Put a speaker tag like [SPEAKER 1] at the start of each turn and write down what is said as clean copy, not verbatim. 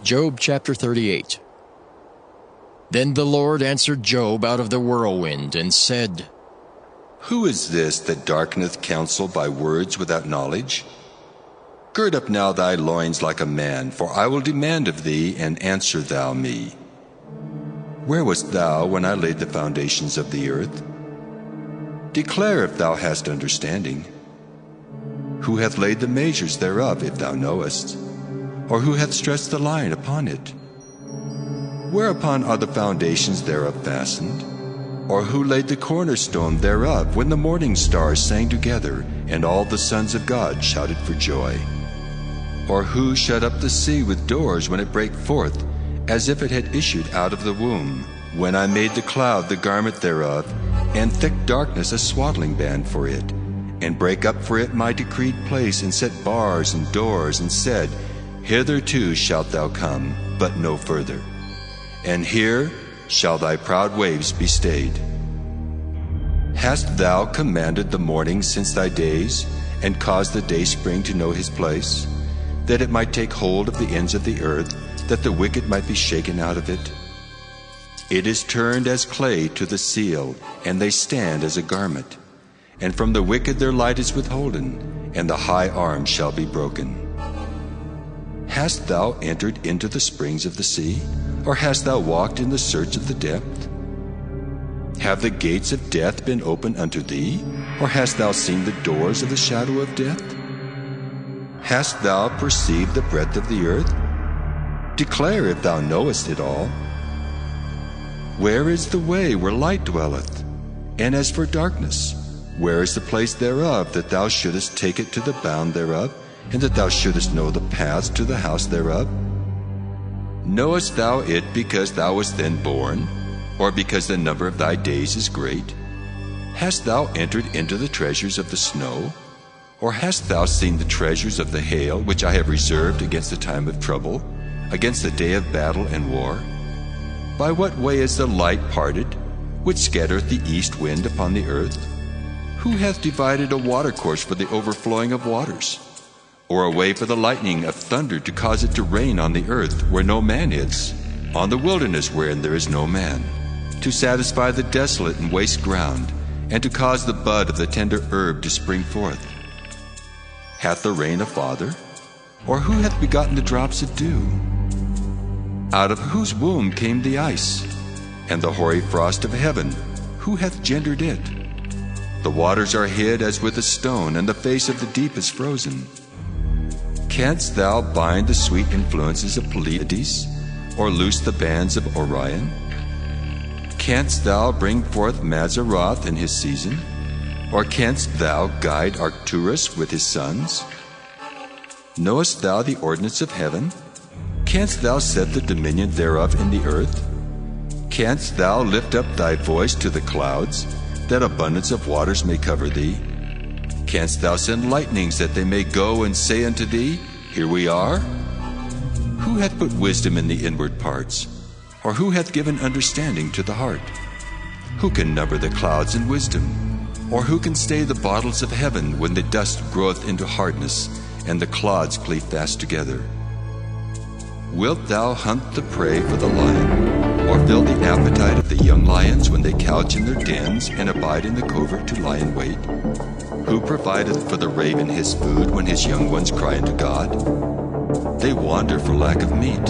[SPEAKER 1] Job chapter 38. Then the Lord answered Job out of the whirlwind, and said,
[SPEAKER 2] Who is this that darkeneth counsel by words without knowledge? Gird up now thy loins like a man, for I will demand of thee, and answer thou me. Where wast thou when I laid the foundations of the earth? Declare if thou hast understanding. Who hath laid the measures thereof, if thou knowest? Or who hath stretched the line upon it? Whereupon are the foundations thereof fastened? Or who laid the cornerstone thereof, when the morning stars sang together, and all the sons of God shouted for joy? Or who shut up the sea with doors when it brake forth, as if it had issued out of the womb, when I made the cloud the garment thereof, and thick darkness a swaddling band for it, and brake up for it my decreed place, and set bars and doors, and said, Hitherto shalt thou come, but no further, and here shall thy proud waves be stayed. Hast thou commanded the morning since thy days, and caused the dayspring to know his place, that it might take hold of the ends of the earth, that the wicked might be shaken out of it? It is turned as clay to the seal, and they stand as a garment. And from the wicked their light is withholden, and the high arm shall be broken. Hast thou entered into the springs of the sea, or hast thou walked in the search of the depth? Have the gates of death been opened unto thee, or hast thou seen the doors of the shadow of death? Hast thou perceived the breadth of the earth? Declare if thou knowest it all. Where is the way where light dwelleth? And as for darkness, where is the place thereof, that thou shouldest take it to the bound thereof, and that thou shouldest know the paths to the house thereof? Knowest thou it because thou wast then born, or because the number of thy days is great? Hast thou entered into the treasures of the snow? Or hast thou seen the treasures of the hail, which I have reserved against the time of trouble, against the day of battle and war? By what way is the light parted, which scattereth the east wind upon the earth? Who hath divided a watercourse for the overflowing of waters? Or a way for the lightning of thunder to cause it to rain on the earth where no man is, on the wilderness wherein there is no man, to satisfy the desolate and waste ground, and to cause the bud of the tender herb to spring forth? Hath the rain a father? Or who hath begotten the drops of dew? Out of whose womb came the ice? And the hoary frost of heaven, who hath gendered it? The waters are hid as with a stone, and the face of the deep is frozen. Canst thou bind the sweet influences of Pleiades, or loose the bands of Orion? Canst thou bring forth Mazzaroth in his season? Or canst thou guide Arcturus with his sons? Knowest thou the ordinance of heaven? Canst thou set the dominion thereof in the earth? Canst thou lift up thy voice to the clouds, that abundance of waters may cover thee? Canst thou send lightnings, that they may go and say unto thee, Here we are? Who hath put wisdom in the inward parts? Or who hath given understanding to the heart? Who can number the clouds in wisdom? Or who can stay the bottles of heaven, when the dust groweth into hardness, and the clods cleave fast together? Wilt thou hunt the prey for the lion, or fill the appetite of the young lions when they couch in their dens, and abide in the covert to lie in wait? Who provideth for the raven his food when his young ones cry unto God? They wander for lack of meat.